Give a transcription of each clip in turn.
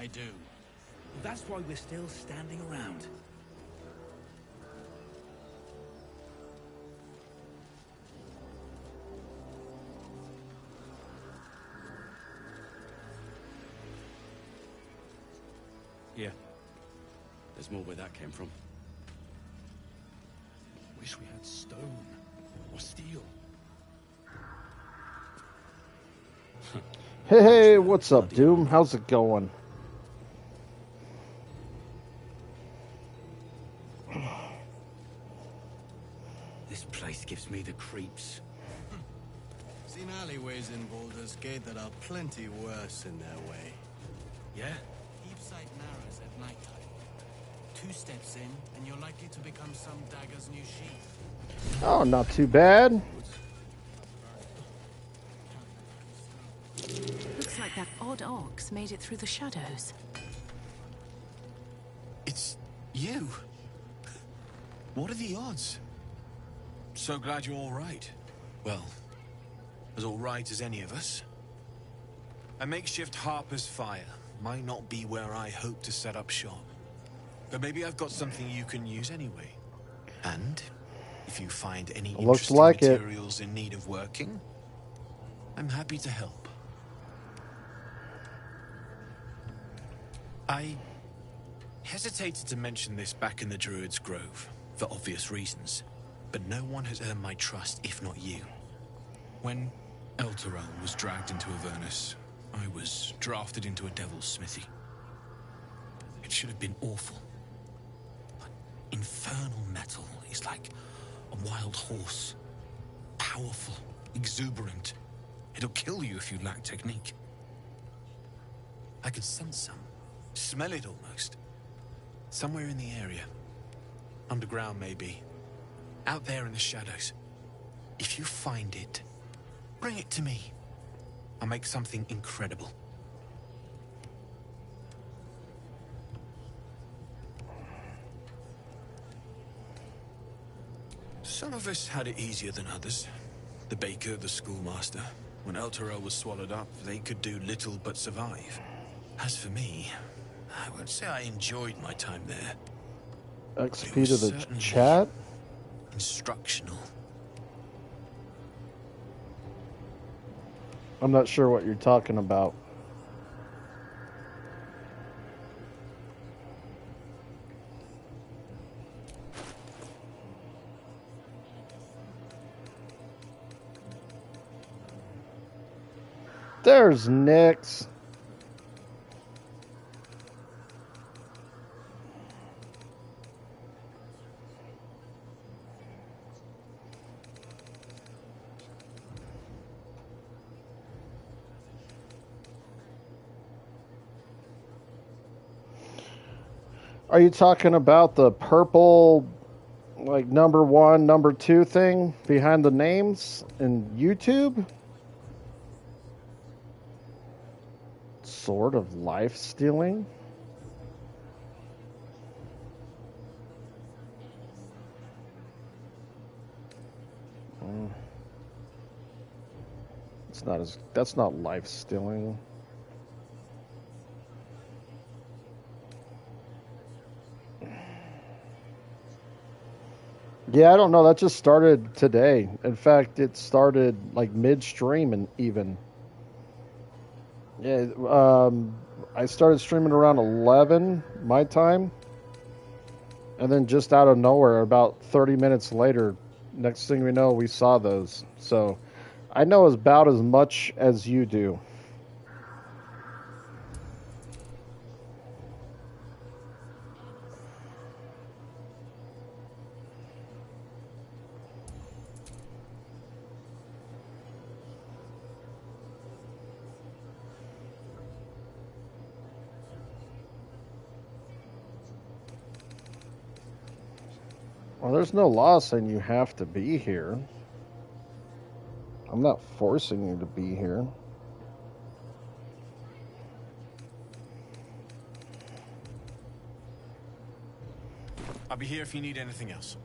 I do. That's why we're still standing around. Yeah. There's more where that came from. Wish we had stone or steel. Hey, what's up, Doom? How's it going? This place gives me the creeps. Seen alleyways in Baldur's Gate that are plenty worse in their way. Yeah? Heapside narrows at nighttime. 2 steps in, and you're likely to become some dagger's new sheath. Oh, not too bad. Looks like that odd ox made it through the shadows. It's you. What are the odds? So glad you're all right. Well, as all right as any of us. A makeshift Harper's Fire might not be where I hope to set up shop. But maybe I've got something you can use anyway. And if you find any interesting materials in need of working, I'm happy to help. I hesitated to mention this back in the Druid's Grove, for obvious reasons, but no one has earned my trust if not you. When Elturel was dragged into Avernus, I was drafted into a devil's smithy. It should have been awful. But infernal metal is like a wild horse. Powerful, exuberant. It'll kill you if you lack technique. I could sense some. Smell it almost. Somewhere in the area. Underground, maybe. Out there in the shadows. If you find it, bring it to me. I'll make something incredible. Some of us had it easier than others. The baker, the schoolmaster. When Elturel was swallowed up, they could do little but survive. As for me, I won't say I enjoyed my time there. XP to the chat? Instructional. I'm not sure what you're talking about. There's Nyx. Are you talking about the purple, like, number 1, number 2 thing behind the names in YouTube? Sword of life stealing? That's not life stealing. Yeah, I don't know. That just started today. In fact, it started like midstream and even. Yeah, I started streaming around 11 my time. And then just out of nowhere, about 30 minutes later, next thing we know, we saw those. So I know about as much as you do. Well, there's no law saying you have to be here. I'm not forcing you to be here. I'll be here if you need anything else.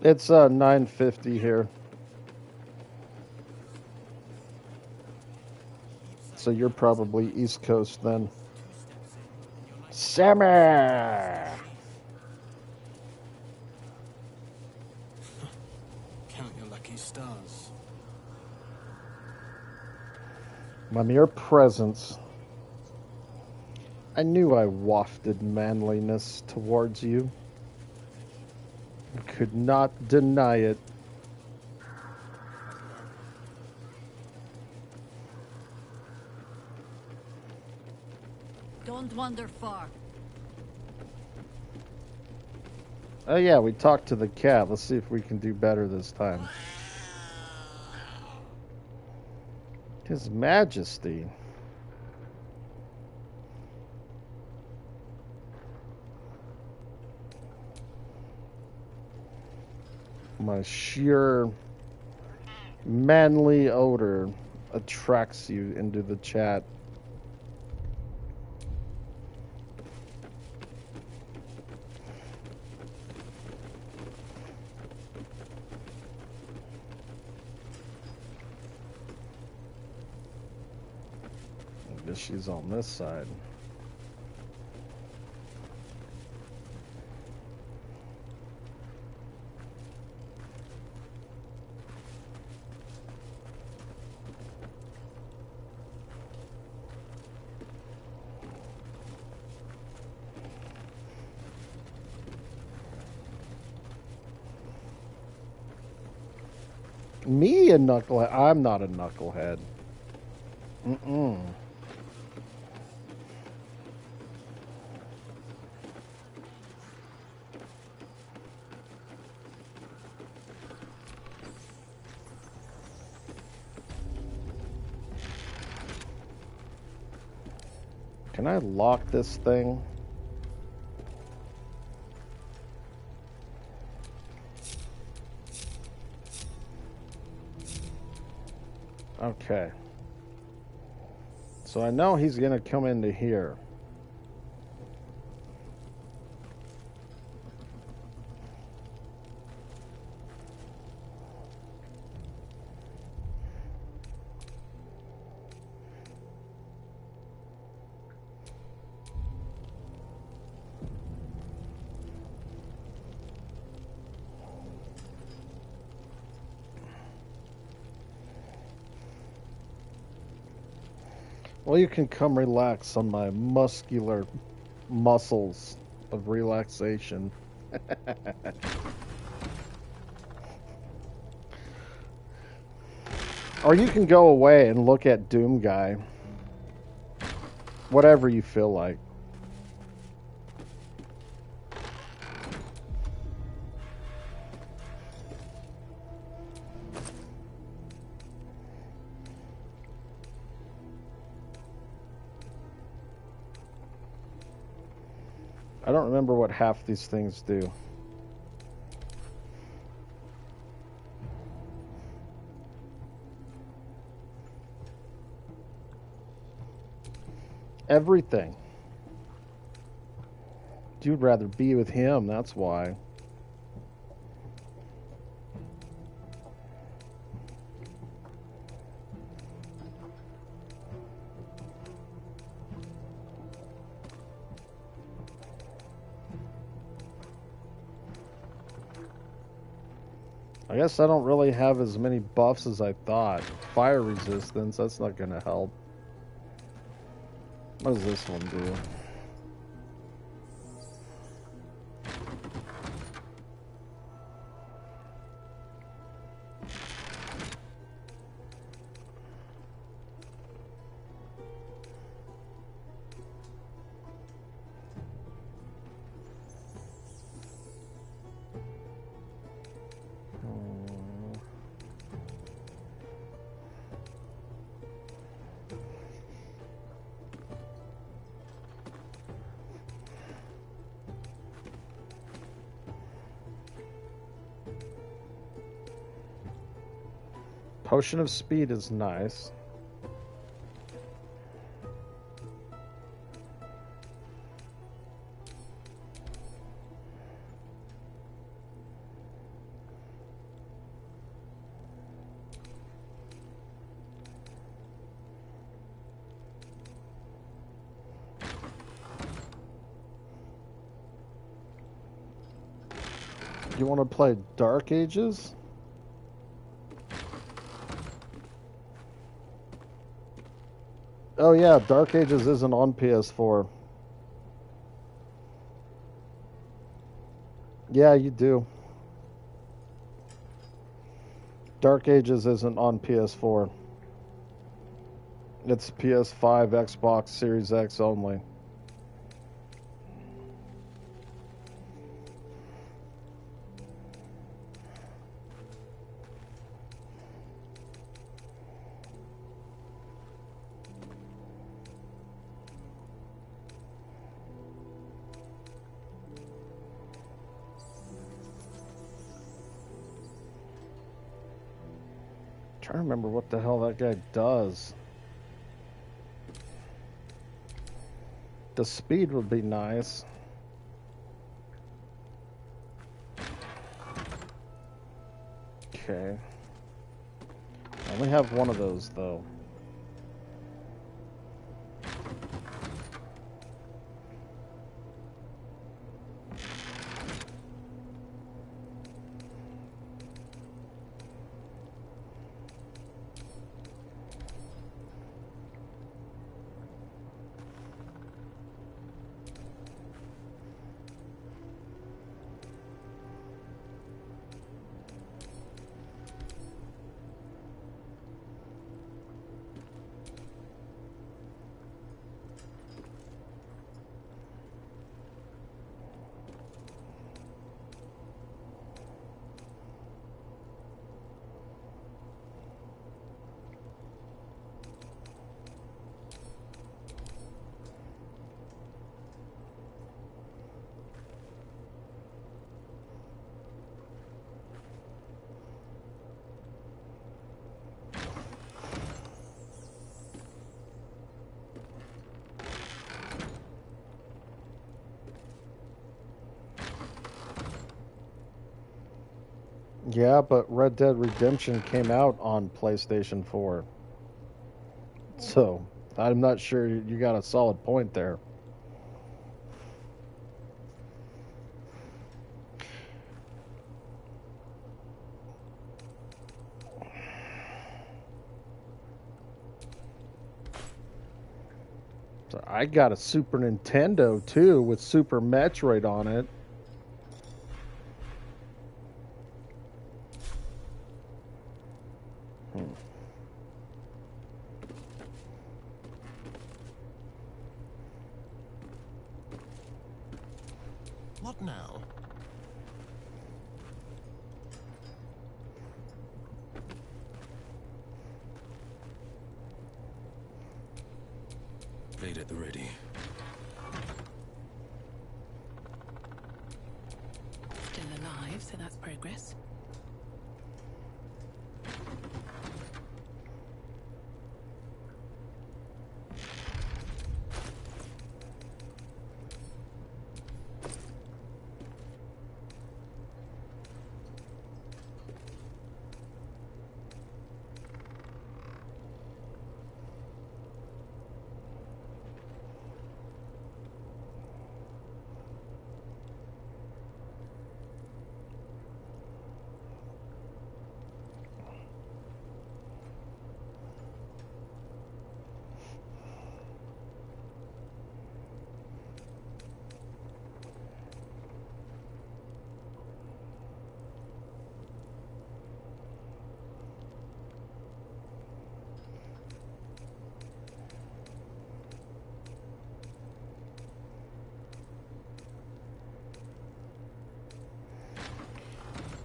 It's 9:50 here. So you're probably East Coast then. Sammy! Count your lucky stars. My mere presence. I knew I wafted manliness towards you. I could not deny it. Don't wander far. Oh yeah, we talked to the cat. Let's see if we can do better this time. His Majesty. My sheer manly odor attracts you into the chat. I guess she's on this side. Me a knucklehead? I'm not a knucklehead. Mm-mm. Can I lock this thing? Okay. So I know he's going to come into here. Well, you can come relax on my muscular muscles of relaxation. Or you can go away and look at Doom Guy. Whatever you feel like. I don't remember what half these things do. Everything. You'd rather be with him, that's why. I guess I don't really have as many buffs as I thought. Fire resistance, that's not going to help. What does this one do? Potion of Speed is nice. You want to play Dark Ages? Oh yeah, Dark Ages isn't on PS4. Yeah, you do. Dark Ages isn't on PS4. It's PS5, Xbox Series X only. Trying to remember what the hell that guy does. The speed would be nice. Okay. I only have one of those though. Yeah, but Red Dead Redemption came out on PlayStation 4. So, I'm not sure you got a solid point there. So I got a Super Nintendo too with Super Metroid on it. What now? Blade at the ready. Still alive, so that's progress.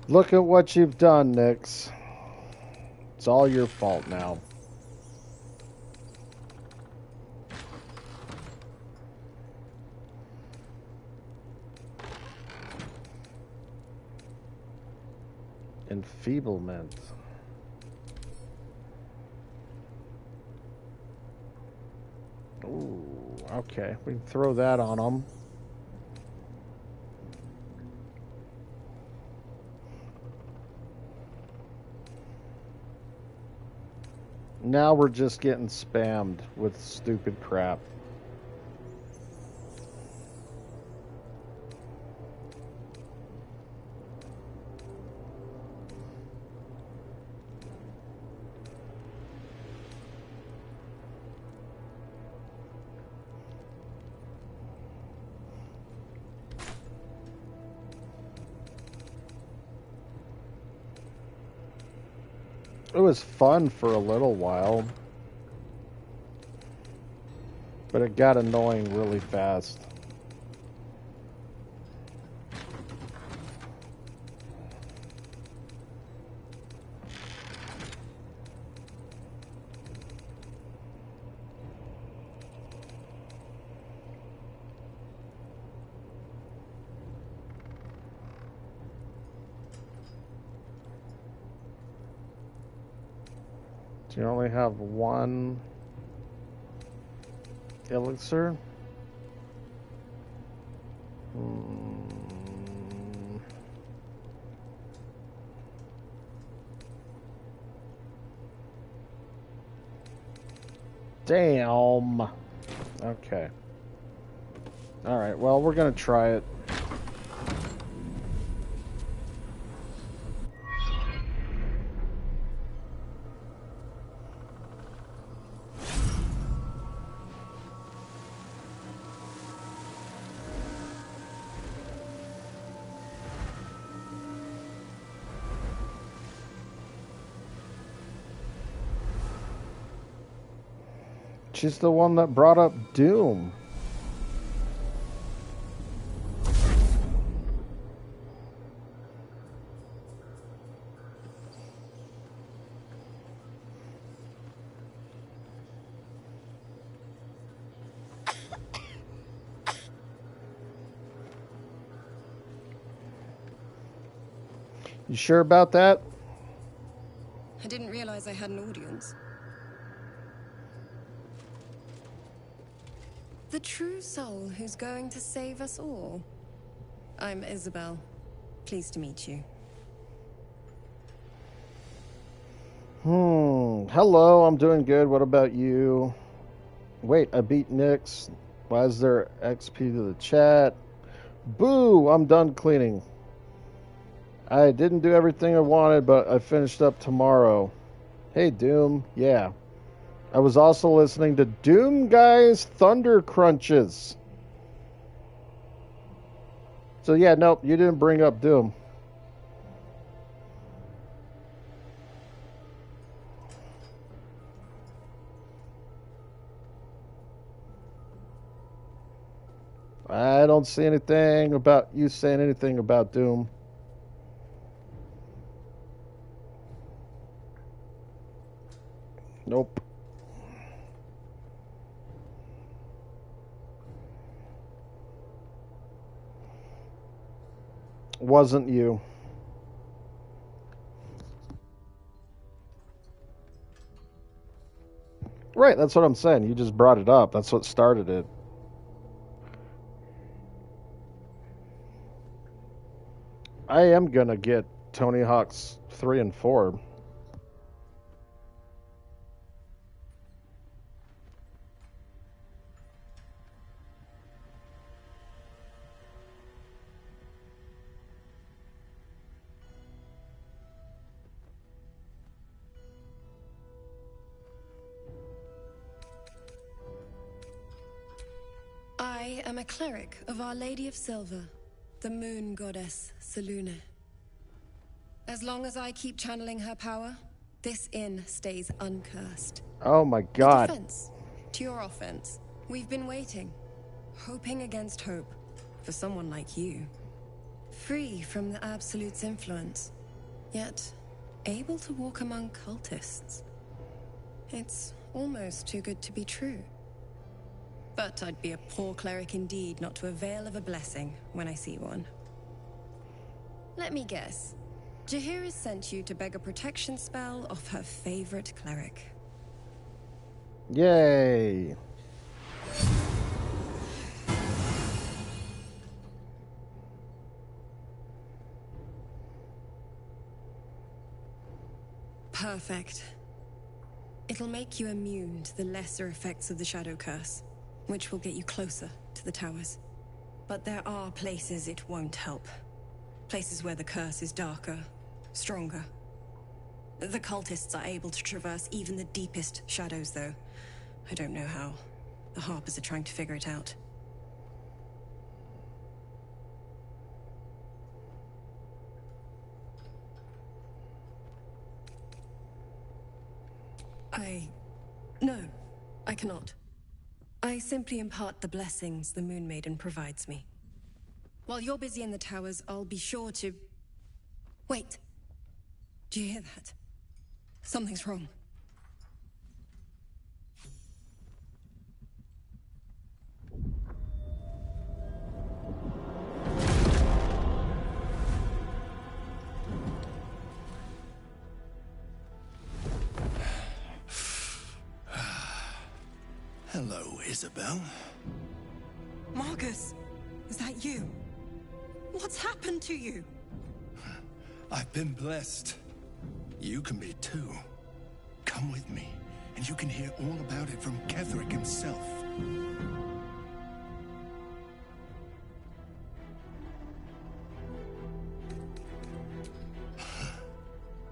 Look at what you've done, Nix. It's all your fault now. Enfeeblement. Ooh, okay. We can throw that on them. Now we're just getting spammed with stupid crap. It was fun for a little while, but it got annoying really fast. Do you only have one elixir? Damn. Okay. Alright, well, we're gonna try it. She's the one that brought up Doom. You sure about that? I didn't realize I had an audience. The true soul who's going to save us all. I'm Isabel. Pleased to meet you. Hello, I'm doing good. What about you? Wait, I beat Nyx. Why is there XP to the chat? Boo, I'm done cleaning. I didn't do everything I wanted, but I finished up tomorrow. Hey, Doom. Yeah. I was also listening to Doom Guy's Thunder Crunches. So yeah, nope, you didn't bring up Doom. I don't see anything about you saying anything about Doom. Nope. Wasn't you. Right, that's what I'm saying. You just brought it up. That's what started it. I am gonna get Tony Hawk's 3 and 4. I am a cleric of Our Lady of Silver, the moon goddess Selûne. As long as I keep channeling her power, this inn stays uncursed. Oh my A god. defense to your offense. We've been waiting, hoping against hope, for someone like you. Free from the Absolute's influence, yet able to walk among cultists. It's almost too good to be true. But I'd be a poor cleric indeed not to avail of a blessing when I see one. Let me guess. Jaheira has sent you to beg a protection spell off her favorite cleric. Yay. Perfect. It'll make you immune to the lesser effects of the Shadow Curse, which will get you closer to the towers. But there are places it won't help. Places where the curse is darker, stronger. The cultists are able to traverse even the deepest shadows, though. I don't know how. The Harpers are trying to figure it out. No, I cannot. I simply impart the blessings the Moon Maiden provides me. While you're busy in the towers, I'll be sure to... Wait. Do you hear that? Something's wrong. Hello, Isabel. Marcus, is that you? What's happened to you? I've been blessed. You can be too. Come with me, and you can hear all about it from Ketherick himself.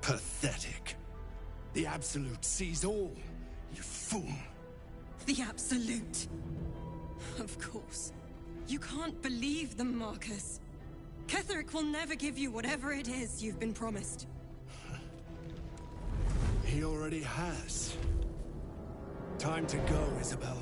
Pathetic. The Absolute sees all, you fool. The Absolute. Of course. You can't believe them, Marcus. Ketherick will never give you whatever it is you've been promised. He already has. Time to go, Isabel.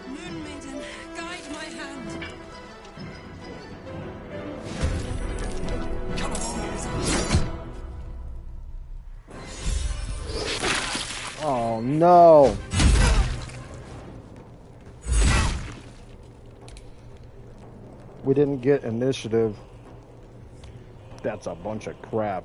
Moon Maiden, guide my hand. Oh no! We didn't get initiative. That's a bunch of crap.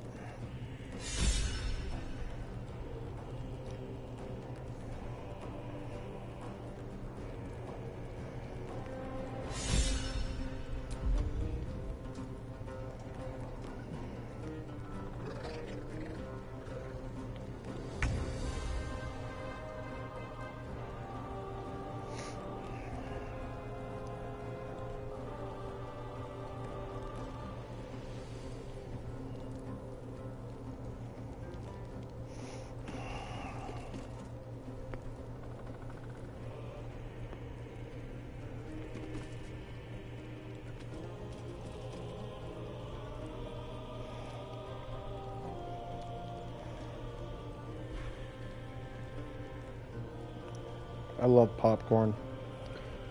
I love popcorn.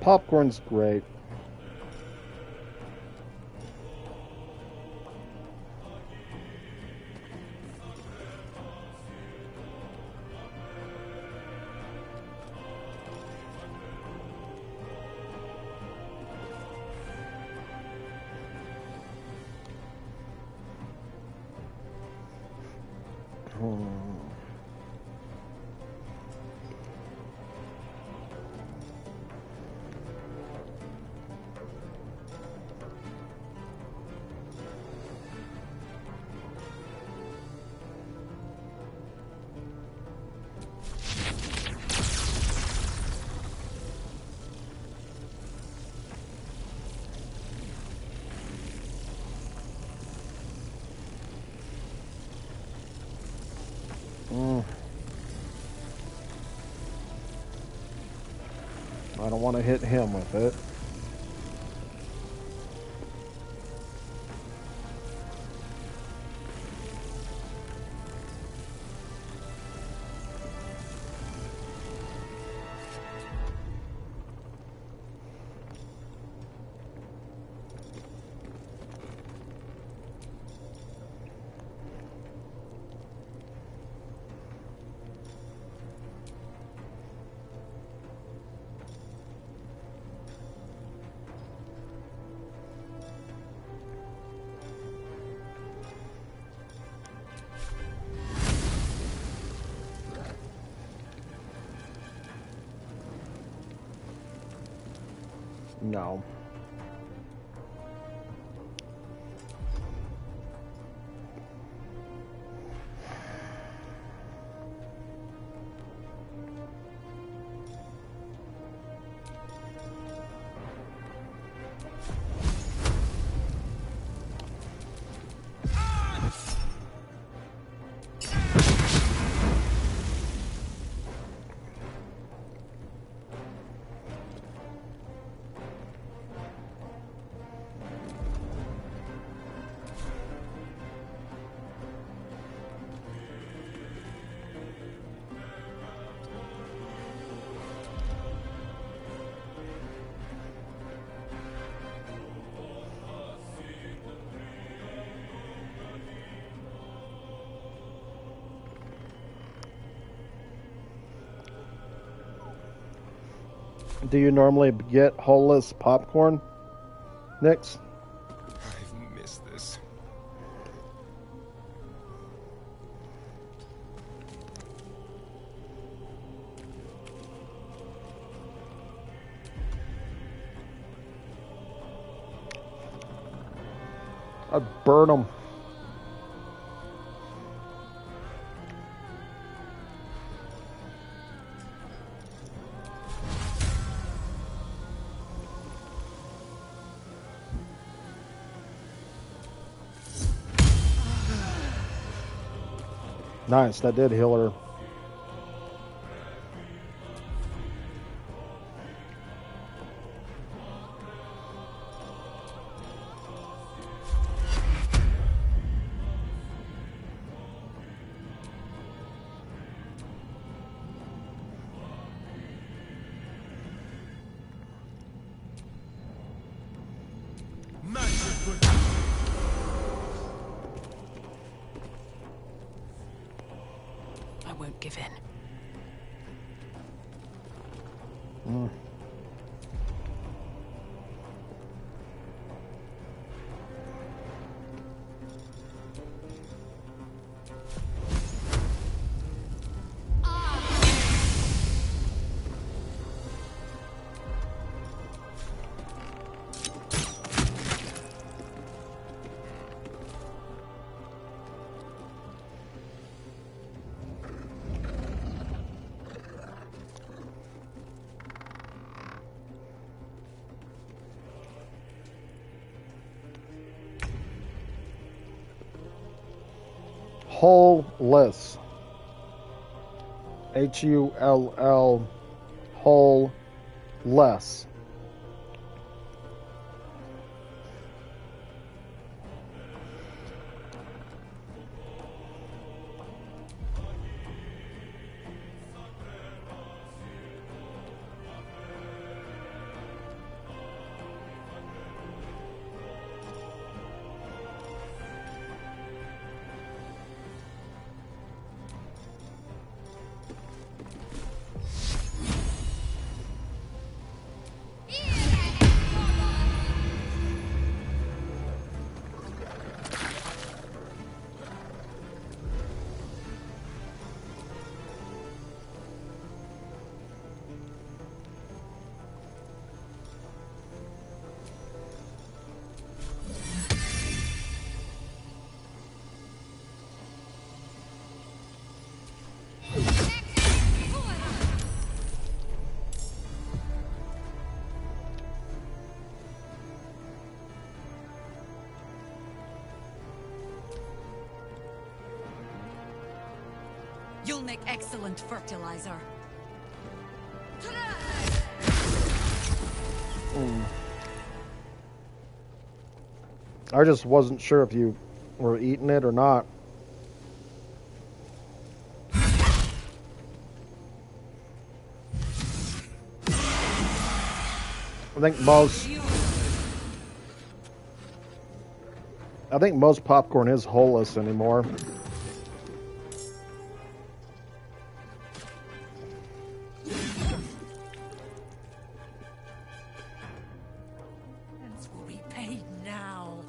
Popcorn's great. I don't want to hit him with it. No. Do you normally get holeless popcorn, Nix? I've missed this. I'd burn them. Nice, that did heal her. I won't give in. Holeless. Hull. Whole-less. You'll make excellent fertilizer. I just wasn't sure if you were eating it or not. I think most popcorn is holeless anymore. This will be paid now.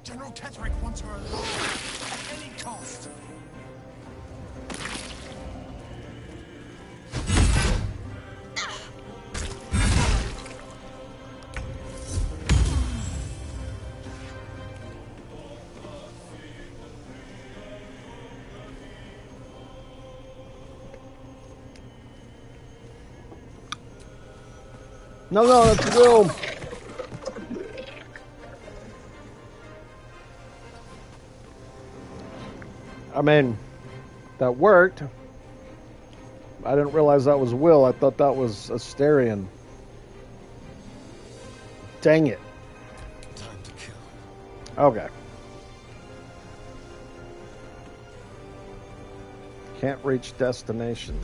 General Ketrick wants her alive at any cost. No, that's Will. I mean, that worked. I didn't realize that was Will. I thought that was Asterion. Dang it. Time to kill. Okay. Can't reach destination.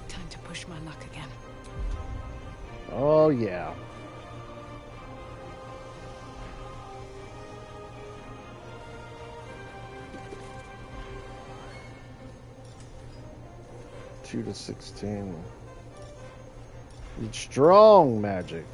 Time to push my luck again. Oh, yeah. Two to 16. Need strong magic.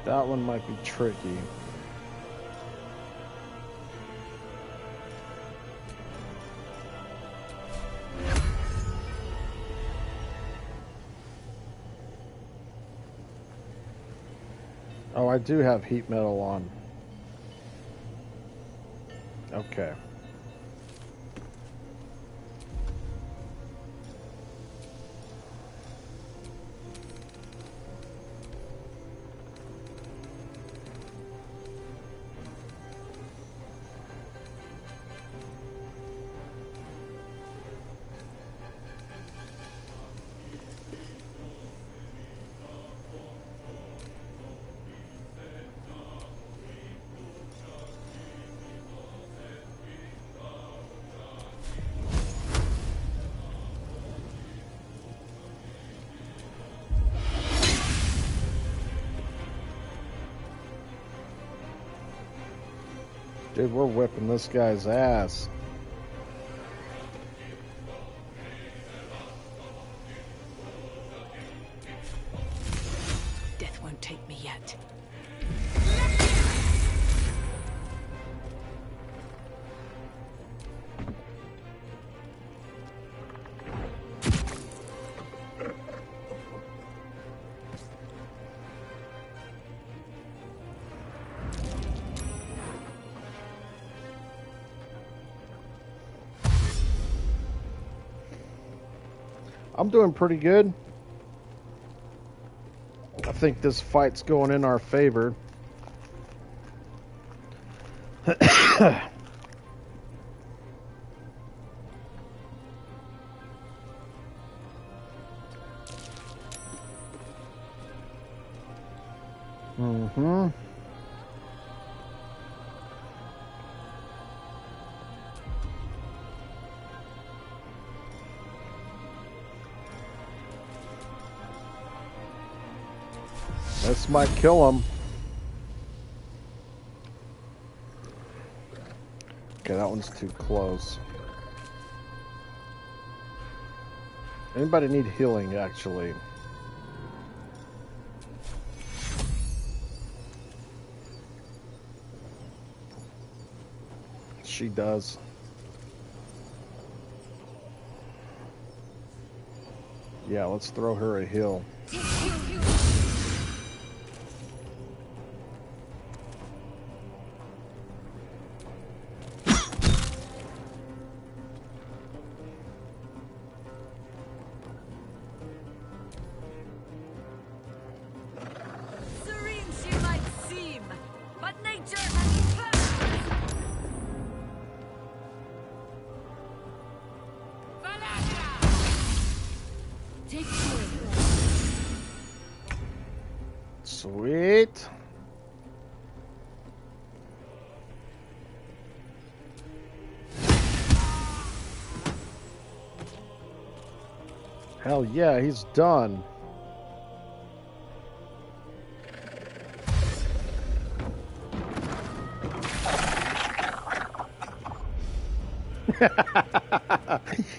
That one might be tricky. Oh, I do have heat metal on. Okay. Dude, we're whipping this guy's ass. Death won't take me yet. I'm doing pretty good. I think this fight's going in our favor. Mm-hmm. This might kill him. Okay, that one's too close. Anybody need healing, actually? She does. Yeah, let's throw her a heal. Serene she might seem, but nature has plans. Take care. Sweet. Hell yeah, he's done.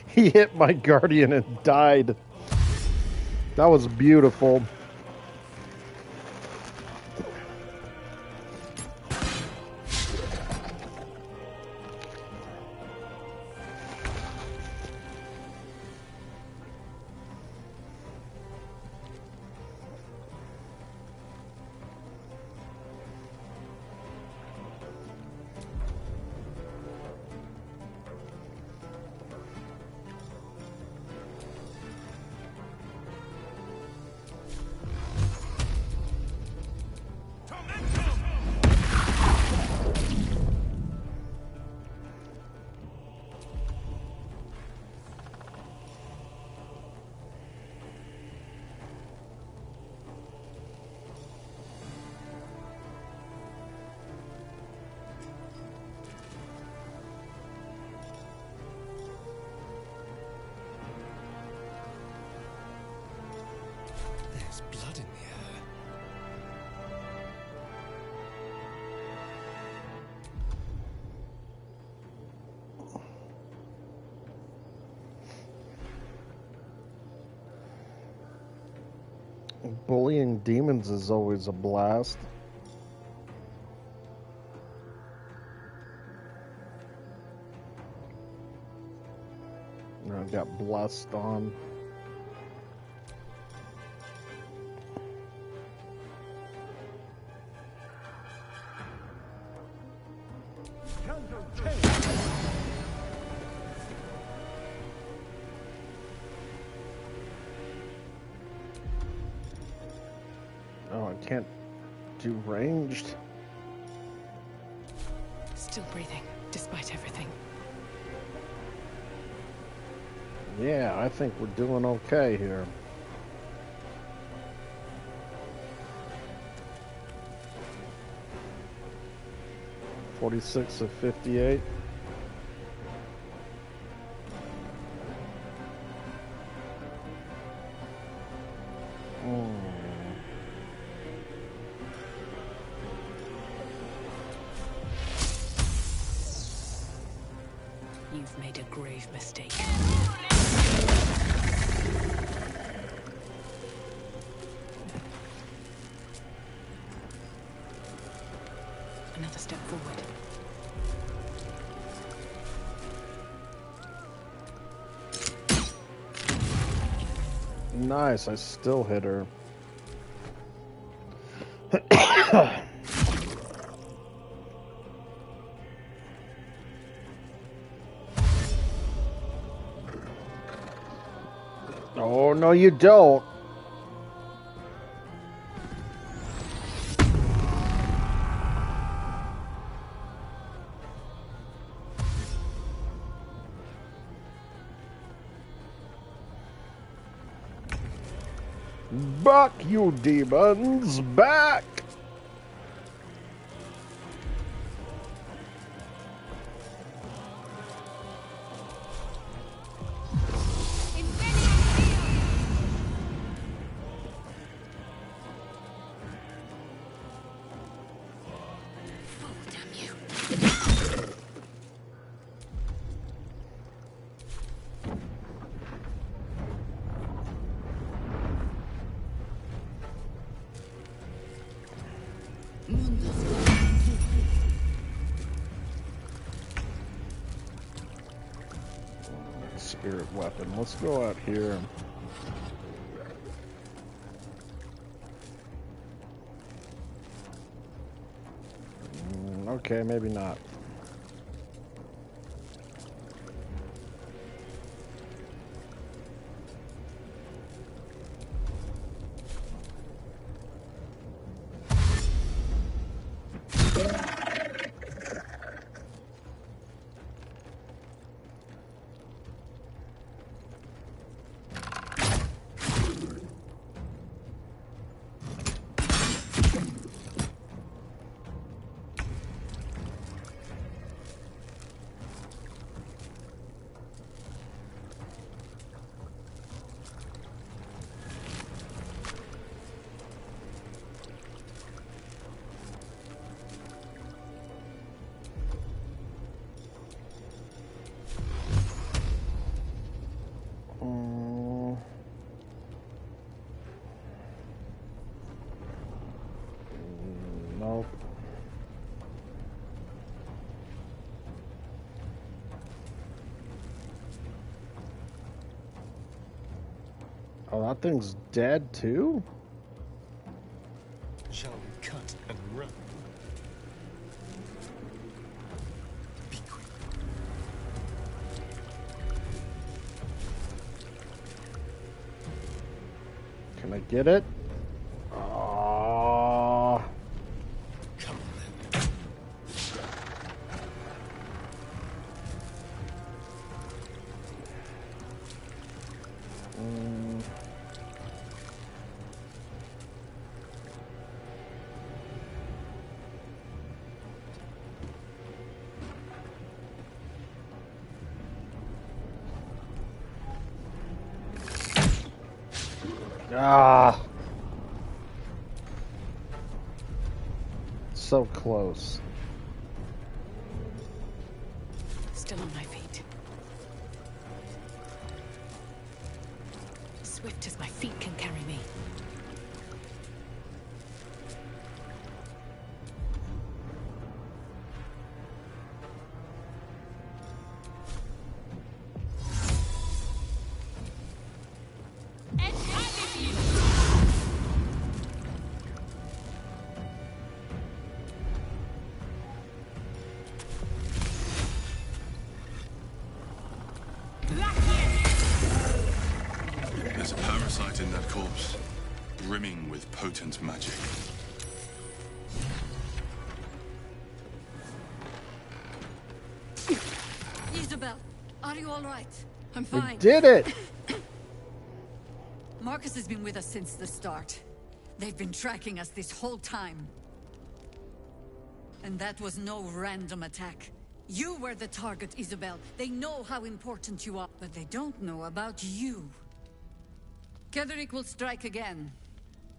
He hit my guardian and died. That was beautiful. There's blood in the air. Bullying demons is always a blast. I got blessed on. Oh, I can't do ranged. Still breathing, despite everything. Yeah, I think we're doing okay here. $46 of 58. You've made a grave mistake. Another step forward. Nice, I still hit her. Oh, no, you don't. Back, you demons, back! Spirit weapon. Let's go out here. Okay, maybe not. Oh, that thing's dead too? Shall we cut and run? Be quick. Can I get it? Oh. Come on then. Ah. So close. Still on my feet. Swift as my feet can carry me. There's a parasite in that corpse, brimming with potent magic. Isabel, are you all right? I'm We fine. did it! Marcus has been with us since the start. They've been tracking us this whole time. And that was no random attack. You were the target, Isabel. They know how important you are, but they don't know about you. Ketheric will strike again.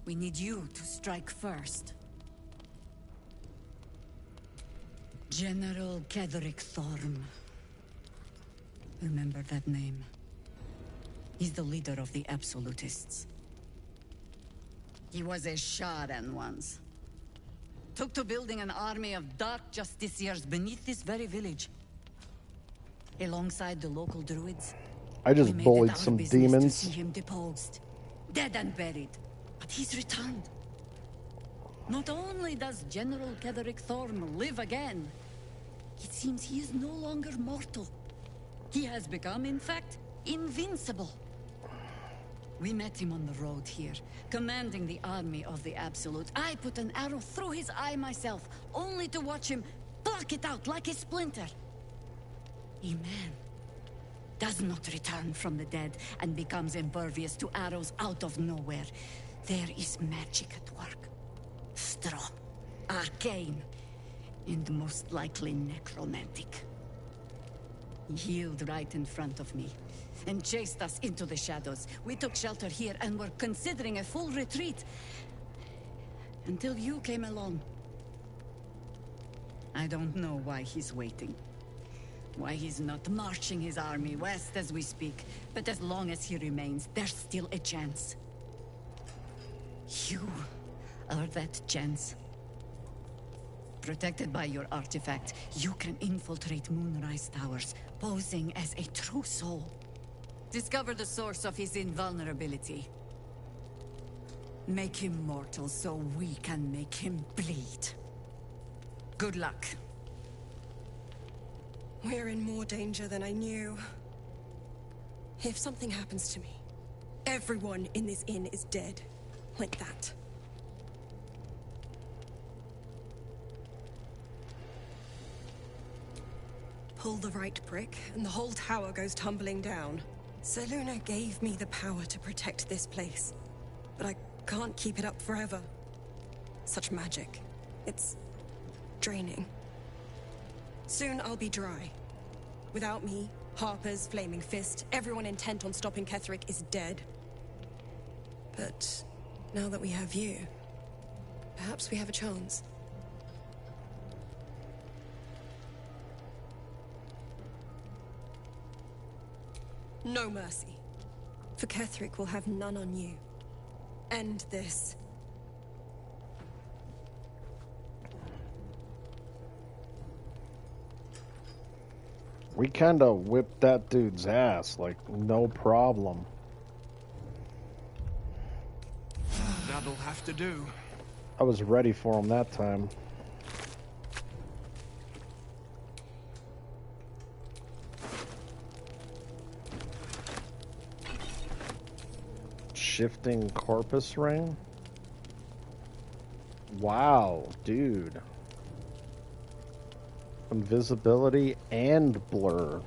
We need you to strike first. General Ketheric Thorm. Remember that name. He's the leader of the Absolutists. He was a Sharan once. Took to building an army of dark justiciars beneath this very village. Alongside the local druids. I just We made it bullied our some business to demons. see him deposed. Dead and buried. But he's returned. Not only does General Ketheric Thorm live again, it seems he is no longer mortal. He has become, in fact, invincible. We met him on the road here, commanding the army of the Absolute. I put an arrow through his eye myself, only to watch him pluck it out like a splinter. A man does not return from the dead and becomes impervious to arrows out of nowhere. There is magic at work. Strong, arcane, and most likely necromantic. He healed right in front of me and chased us into the shadows. We took shelter here and were considering a full retreat until you came along. I don't know why he's waiting. Why he's not marching his army west as we speak. But as long as he remains, there's still a chance. You are that chance. Protected by your artifact, you can infiltrate Moonrise Towers, posing as a true soul. Discover the source of his invulnerability. Make him mortal so we can make him bleed. Good luck. We're in more danger than I knew. If something happens to me, everyone in this inn is dead. Like that. Pull the right brick, and the whole tower goes tumbling down. Seluna gave me the power to protect this place. But I can't keep it up forever. Such magic. It's draining. Soon I'll be dry. Without me, Harper's flaming fist, everyone intent on stopping Ketheric is dead. But now that we have you, perhaps we have a chance. No mercy. For Ketheric will have none on you. End this. We kinda whipped that dude's ass, like, no problem. That'll have to do. I was ready for him that time. Shifting corpus ring? Wow, dude. Invisibility and blur.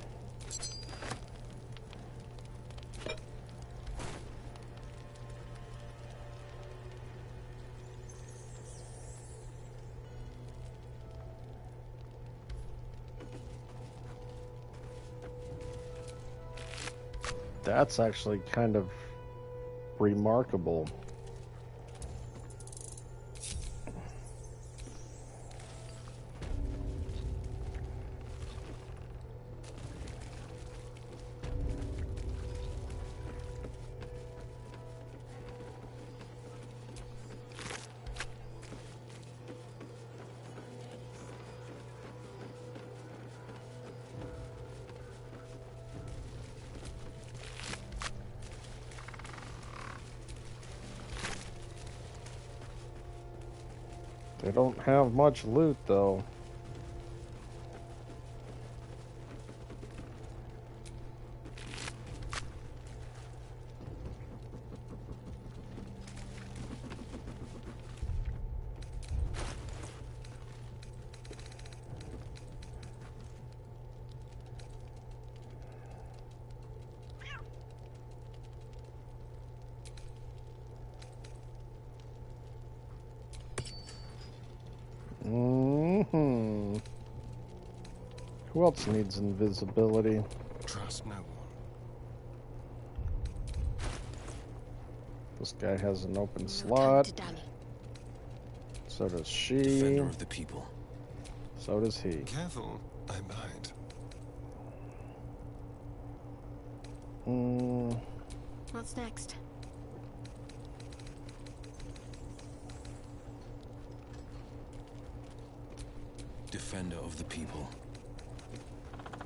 That's actually kind of remarkable. They don't have much loot, though. Who else needs invisibility? Trust no one. This guy has an open Time slot. to dally. So does she. Defender of the people. So does he. Careful, I might. What's next? Defender of the people.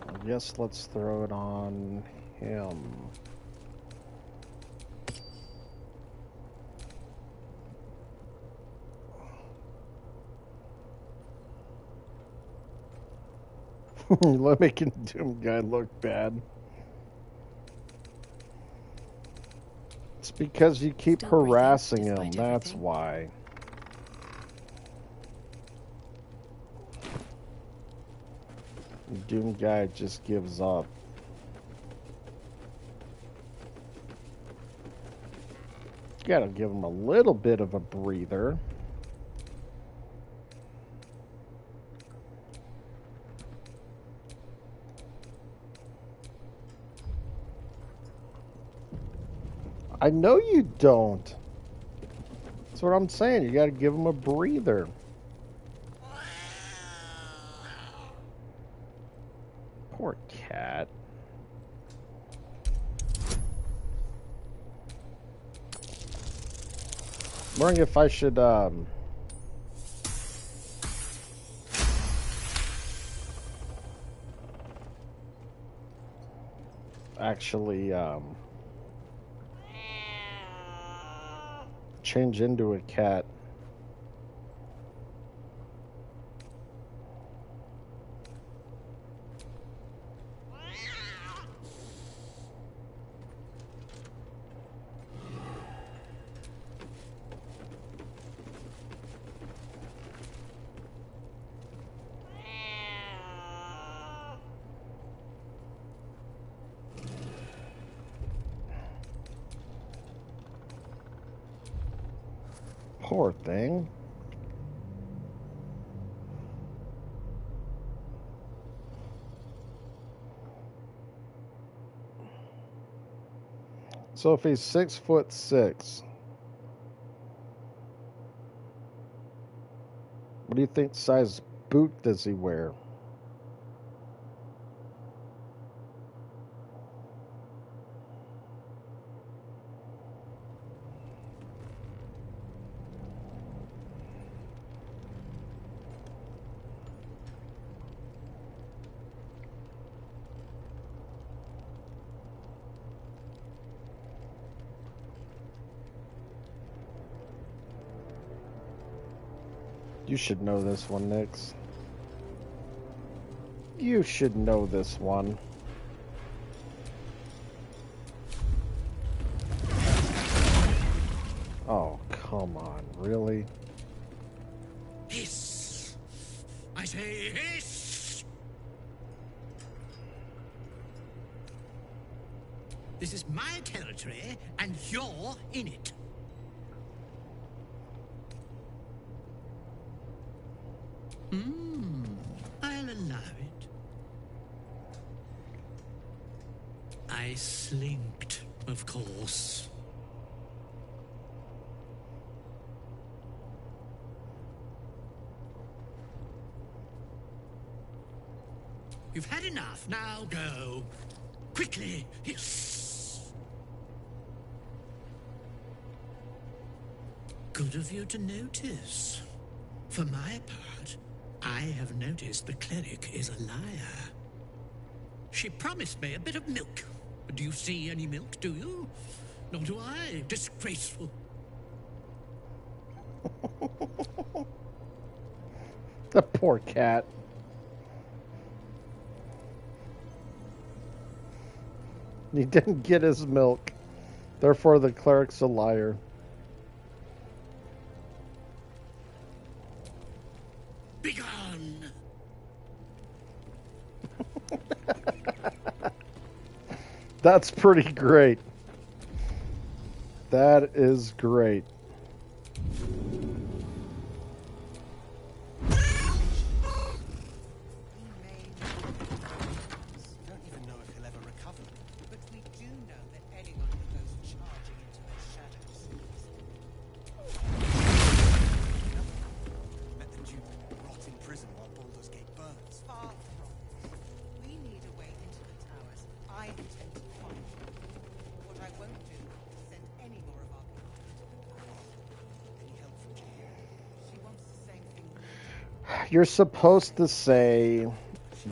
I guess let's throw it on him. You're making Doom Guy look bad. It's because you keep Still breathing, harassing him, despite that's everything. why. Doom Guy just gives up. You gotta give him a little bit of a breather. I know you don't. That's what I'm saying. You gotta give him a breather. Poor cat. I'm wondering if I should actually change into a cat. Poor thing. So if he's 6'6", what do you think size boot does he wear? You should know this one, Nix. You should know this one. Oh, come on, really? Hiss! I say hiss! This is my territory, and you're in it. I'll allow it. I slinked, of course. You've had enough. Now go. Quickly. Yes. Good of you to notice. For my part, I have noticed the cleric is a liar. She promised me a bit of milk. Do you see any milk, do you? Nor do I. Disgraceful. The poor cat. He didn't get his milk. Therefore, the cleric's a liar. Begone! That's pretty great. That is great. You're supposed to say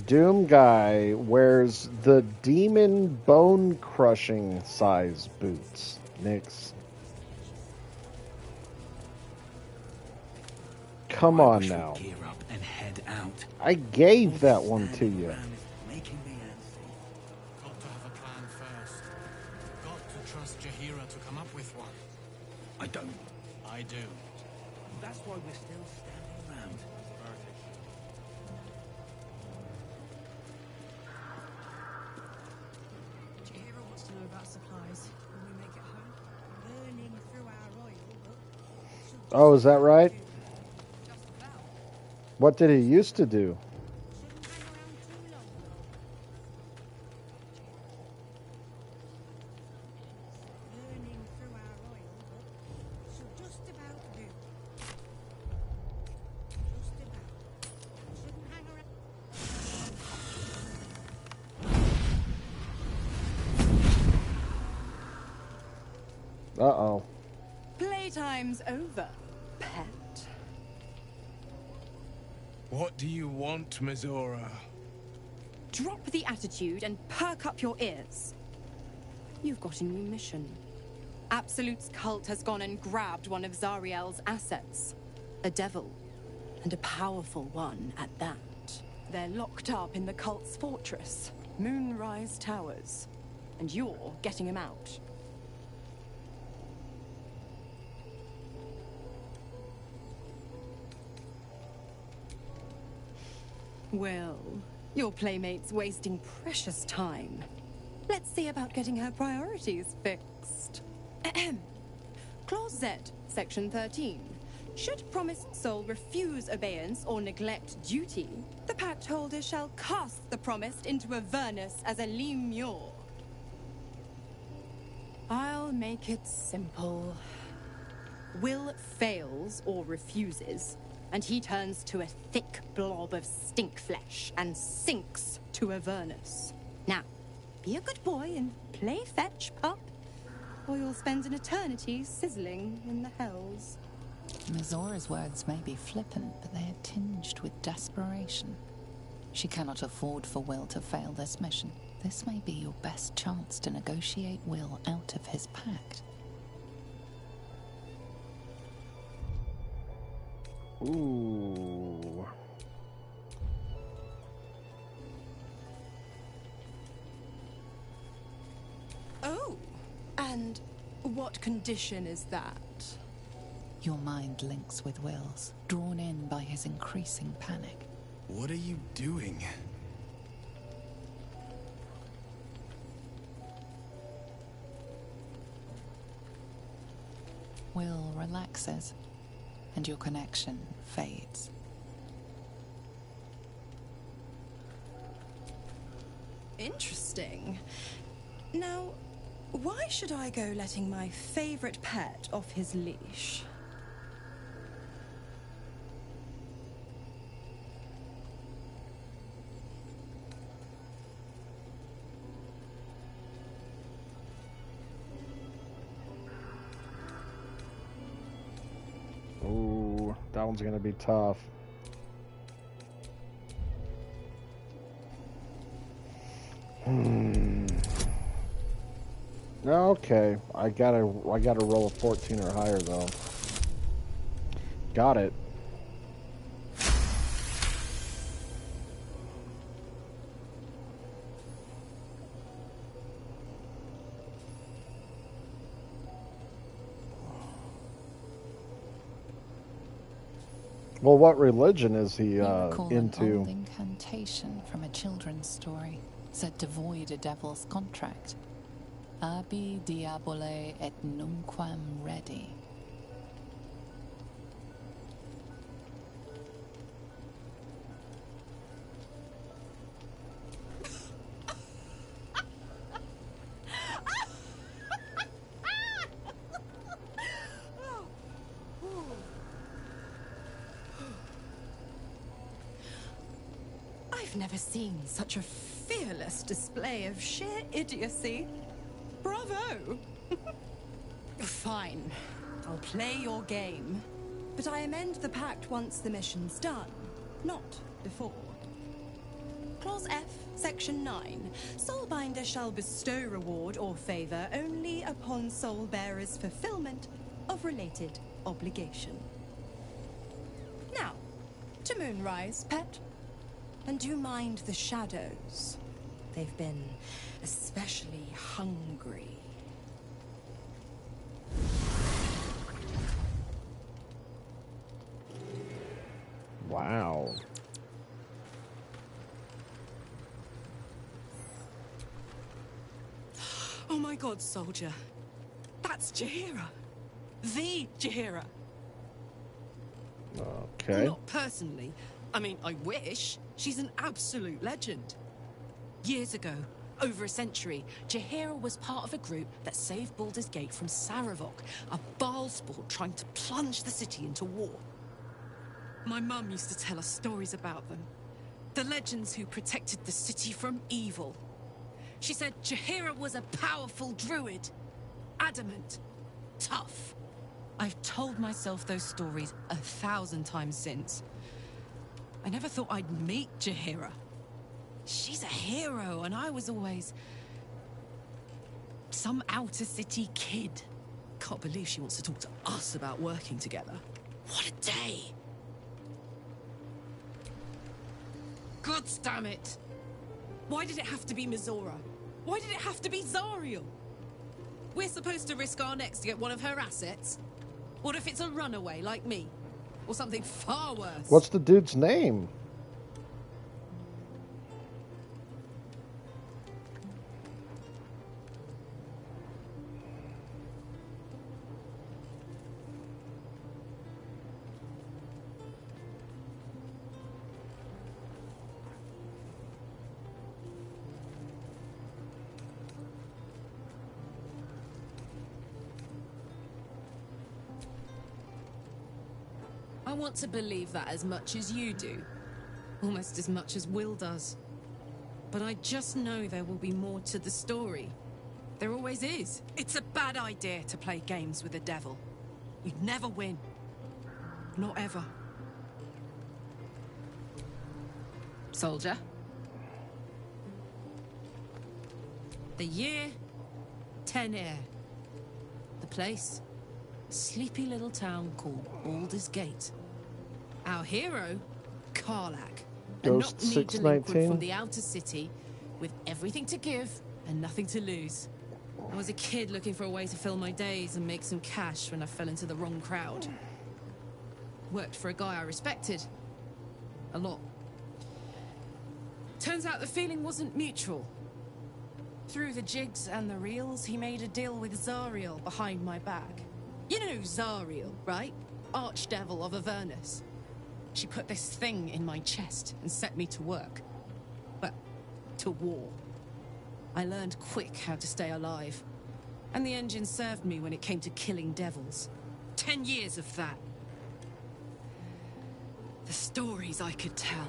Doom Guy wears the demon bone crushing size boots, Nix. Come on now. Gear up and head out. I gave that one to you. Got to have a plan first. Got to trust Jaheira to come up with one. I don't. I do. That's why we're still standing around. Jaheira wants to know about supplies when we make it home. Burning through our oil, but... Oh, is that right? What did he used to do? Uh-oh. Playtime's over, pet. What do you want, Mizora? Drop the attitude and perk up your ears. You've got a new mission. Absolute's cult has gone and grabbed one of Zariel's assets. A devil. And a powerful one at that. They're locked up in the cult's fortress, Moonrise Towers. And you're getting him out. Well, your playmate's wasting precious time. Let's see about getting her priorities fixed. Clause Z, Section 13. Should promised soul refuse obeyance or neglect duty, the pact holder shall cast the promised into Avernus as a lemure. I'll make it simple. Will fails or refuses, and he turns to a thick blob of stink flesh and sinks to Avernus. Now, be a good boy and play fetch, pup, or you'll spend an eternity sizzling in the hells. Mizora's words may be flippant, but they are tinged with desperation. She cannot afford for Will to fail this mission. This may be your best chance to negotiate Will out of his pact. Ooh. condition is that? Your mind links with Will's, drawn in by his increasing panic. What are you doing? Will relaxes, and your connection fades. Interesting. Now, why should I go letting my favorite pet off his leash? Ooh, that one's gonna be tough. Okay, I gotta roll a 14 or higher though. Got it. Well, what religion is he Recall into? an old incantation from a children's story, said to void a devil's contract. Abi diabole et nunquam redi. I've never seen such a fearless display of sheer idiocy. Bravo! Fine. I'll play your game. But I amend the pact once the mission's done, not before. Clause F, Section 9. Soulbinder shall bestow reward or favor only upon soul-bearer's fulfillment of related obligation. Now, to Moonrise, pet. And do mind the shadows. They've been especially hungry. Wow. Oh my god, soldier. That's Jaheira. The Jaheira. Okay. Not personally. I mean, I wish. She's an absolute legend. Years ago, over a century, Jaheira was part of a group that saved Baldur's Gate from Saravok, a Baalsport trying to plunge the city into war. My mum used to tell us stories about them. The legends who protected the city from evil. She said Jaheira was a powerful druid. Adamant. Tough. I've told myself those stories 1,000 times since. I never thought I'd meet Jaheira. She's a hero, and I was always some outer city kid. Can't believe she wants to talk to us about working together. What a day! God damn it! Why did it have to be Mizora? Why did it have to be Zariel? We're supposed to risk our necks to get one of her assets? What if it's a runaway like me? Or something far worse? What's the dude's name? I want to believe that as much as you do. Almost as much as Will does. But I just know there will be more to the story. There always is. It's a bad idea to play games with the devil. You'd never win. Not ever. Soldier. The year, 10 Air. The place, a sleepy little town called Baldur's Gate. Our hero, Karlach, a Ghost knock-kneed delinquent 619. from the outer city with everything to give and nothing to lose. I was a kid looking for a way to fill my days and make some cash when I fell into the wrong crowd. Worked for a guy I respected. A lot. Turns out the feeling wasn't mutual. Through the jigs and the reels, he made a deal with Zariel behind my back. You know Zariel, right? Archdevil of Avernus. She put this thing in my chest and set me to work. Well, to war. I learned quick how to stay alive. And the engine served me when it came to killing devils. 10 years of that. The stories I could tell.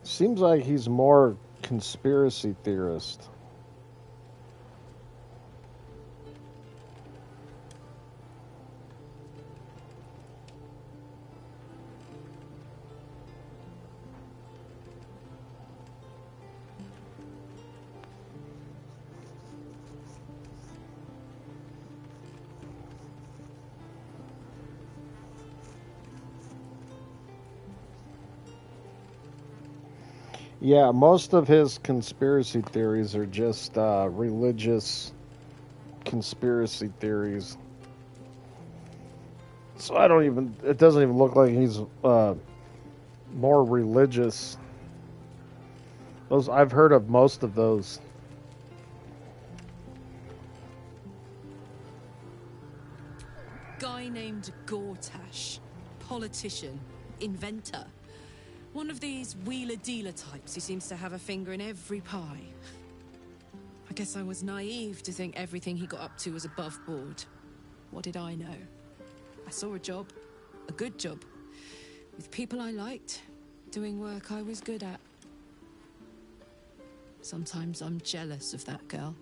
Seems like he's more conspiracy theorist. Yeah, most of his conspiracy theories are just religious conspiracy theories. So it doesn't even look like he's more religious. I've heard of most of those. Guy named Gortash. Politician. Inventor. One of these wheeler-dealer types who seems to have a finger in every pie. I guess I was naive to think everything he got up to was above board. What did I know? I saw a job. A good job. With people I liked. Doing work I was good at. Sometimes I'm jealous of that girl.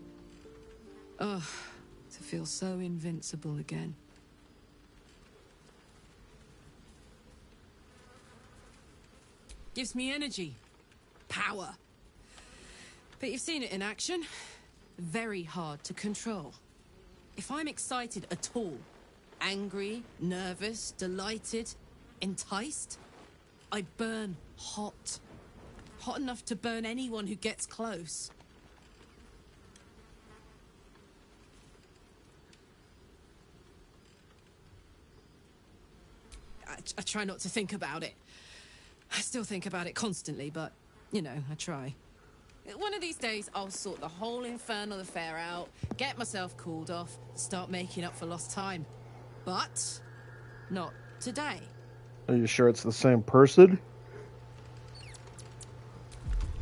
Ugh, to feel so invincible again. Gives me energy. Power. But you've seen it in action. Very hard to control. If I'm excited at all, angry, nervous, delighted, enticed, I burn hot. Hot enough to burn anyone who gets close. I try not to think about it. I still think about it constantly, but, you know, I try. One of these days, I'll sort the whole infernal affair out, get myself cooled off, start making up for lost time. But, not today. Are you sure it's the same person?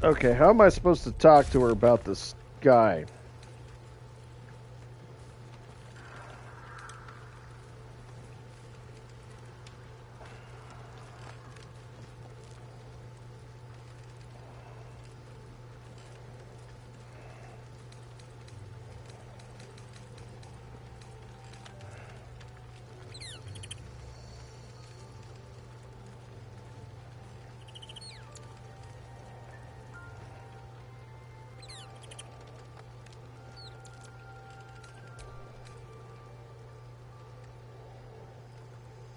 Okay, how am I supposed to talk to her about this guy?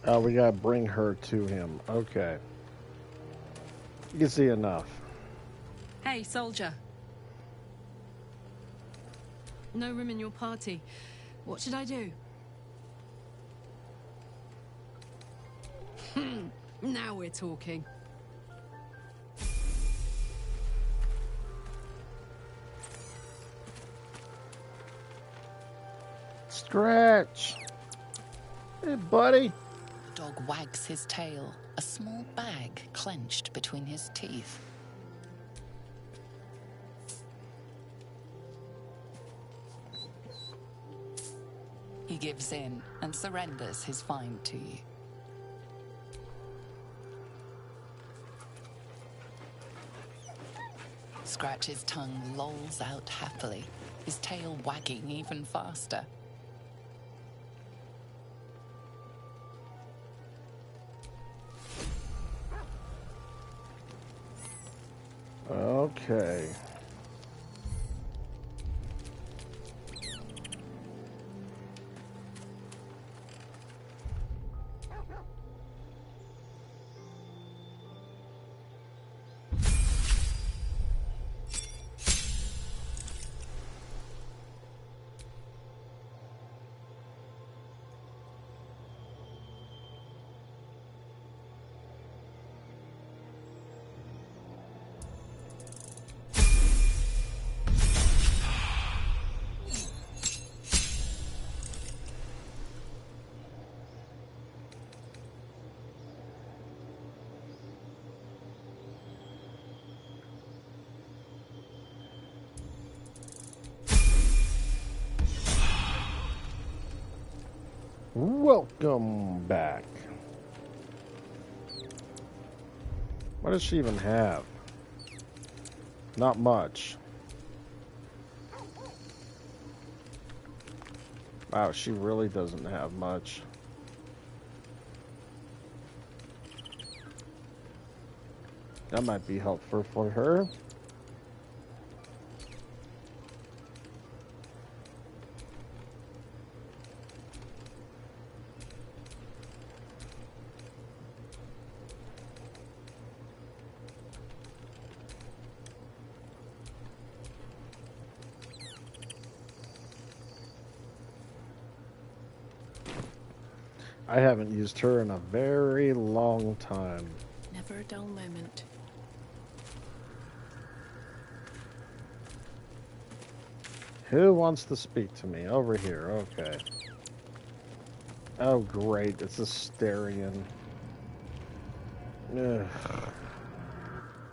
Oh, we gotta bring her to him. Okay. You can see enough. Hey, soldier. No room in your party. What should I do? Now we're talking. Scratch. Hey, buddy. Dog wags his tail, a small bag clenched between his teeth. He gives in and surrenders his find to you. Scratch's tongue lolls out happily, his tail wagging even faster. Okay. Welcome back. What does she even have? Not much. Wow, she really doesn't have much. That might be helpful for her. I haven't used her in a very long time. Never a dull moment. Who wants to speak to me? Over here, okay. Oh, great, it's a Styrian. Ugh.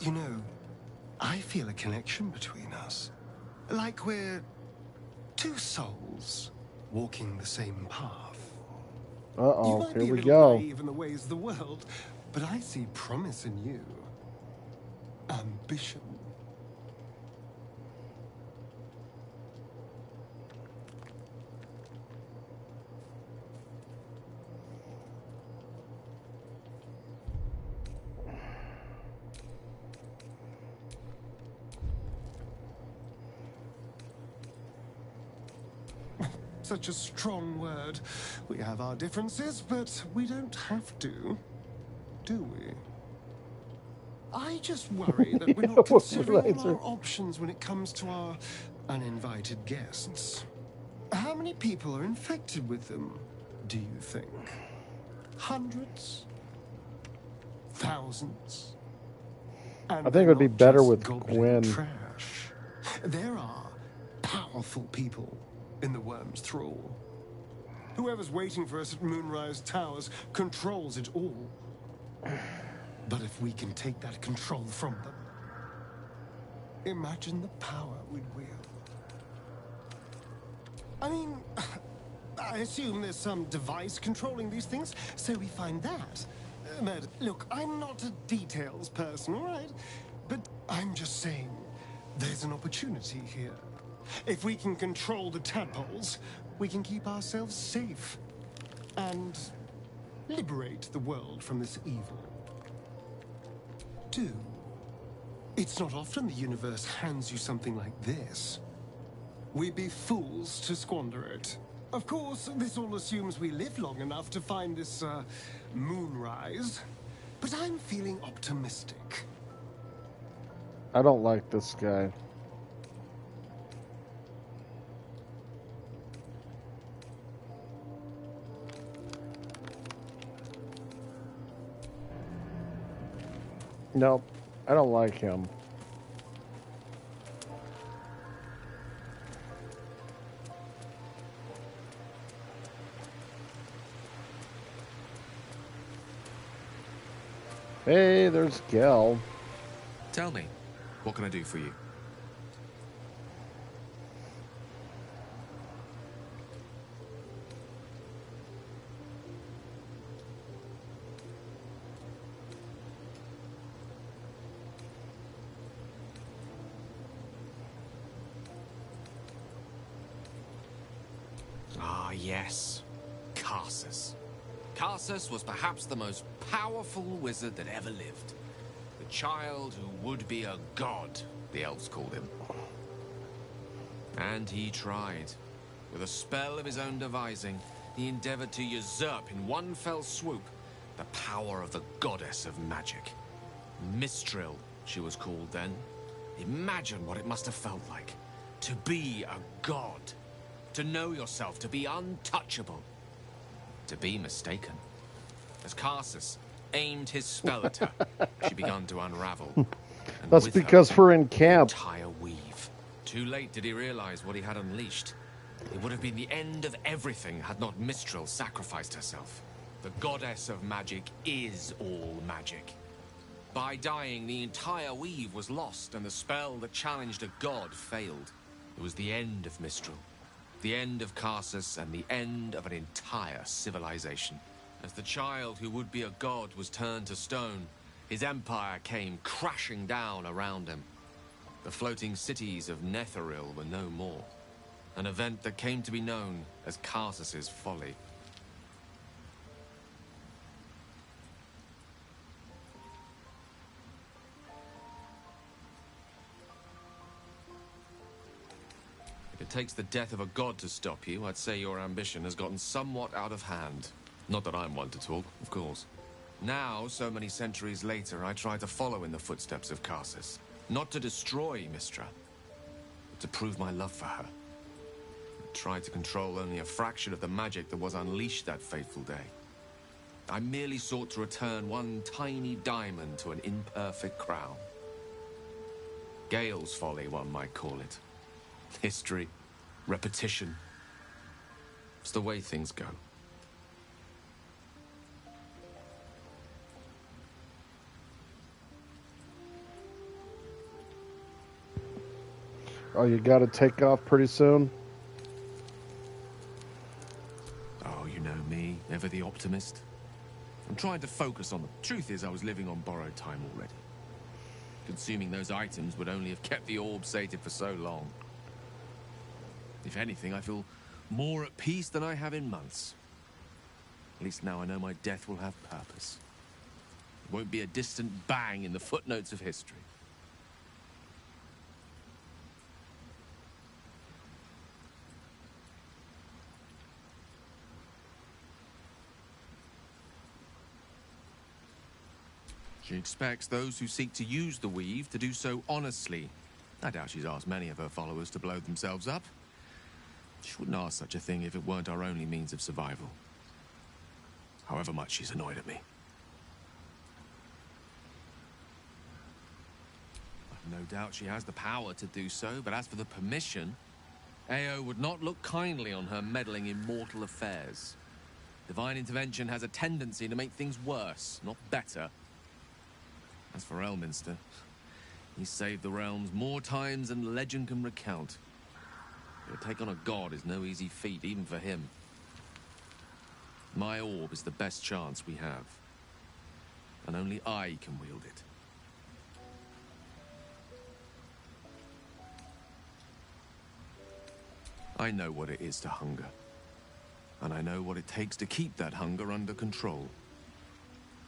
You know, I feel a connection between us. Like we're two souls walking the same path. Uh-oh, here we You might be a go. little naive in the ways of the world, but I see promise in you. Ambition. Such a strong word. We have our differences, but we don't have to, do we? I just worry that we're not considering all our options when it comes to our uninvited guests. How many people are infected with them, do you think? Hundreds? Thousands? And I think it would be not better just with goblin Gwen. trash. There are powerful people in the Worm's thrall. Whoever's waiting for us at Moonrise Towers controls it all. But if we can take that control from them, imagine the power we'd wield. I mean, I assume there's some device controlling these things, so we find that. Look, I'm not a details person, all right? But I'm just saying, there's an opportunity here. If we can control the tadpoles, we can keep ourselves safe and liberate the world from this evil. Do. It's not often the universe hands you something like this. We'd be fools to squander it. Of course, this all assumes we live long enough to find this, moonrise. But I'm feeling optimistic. I don't like this guy. Nope, I don't like him. Hey, there's Gel. Tell me, what can I do for you? Ah, yes. Karsus. Karsus was perhaps the most powerful wizard that ever lived. The child who would be a god the elves called him. And he tried. With a spell of his own devising, he endeavored to usurp in one fell swoop the power of the goddess of magic. Mistral, she was called then. Imagine what it must have felt like. To be a god. To know yourself, to be untouchable. To be mistaken. As Karsus aimed his spell at her, she began to unravel. And That's with because her, we're in camp. the entire weave. Too late did he realize what he had unleashed. It would have been the end of everything had not Mistral sacrificed herself. The goddess of magic is all magic. By dying, the entire weave was lost, and the spell that challenged a god failed. It was the end of Mistral, the end of Karsus, and the end of an entire civilization. As the child who would be a god was turned to stone, his empire came crashing down around him. The floating cities of Netheril were no more. An event that came to be known as Karsus's folly. If it takes the death of a god to stop you, I'd say your ambition has gotten somewhat out of hand. Not that I'm one to talk, of course. Now, so many centuries later, I try to follow in the footsteps of Karsus. Not to destroy Mistra, but to prove my love for her. I tried to control only a fraction of the magic that was unleashed that fateful day. I merely sought to return one tiny diamond to an imperfect crown. Gale's folly, one might call it. History, repetition. It's the way things go. Oh, you gotta take off pretty soon? Oh, you know me, ever the optimist. I'm trying to focus on the truth is I was living on borrowed time already. Consuming those items would only have kept the orb sated for so long. If anything, I feel more at peace than I have in months. At least now I know my death will have purpose. It won't be a distant bang in the footnotes of history. She expects those who seek to use the weave to do so honestly. I doubt she's asked many of her followers to blow themselves up. She wouldn't ask such a thing if it weren't our only means of survival. However much she's annoyed at me. I've no doubt she has the power to do so, but as for the permission, Ao would not look kindly on her meddling in mortal affairs. Divine intervention has a tendency to make things worse, not better. As for Elminster, he saved the realms more times than legend can recount. To take on a god is no easy feat, even for him. My orb is the best chance we have. And only I can wield it. I know what it is to hunger. And I know what it takes to keep that hunger under control.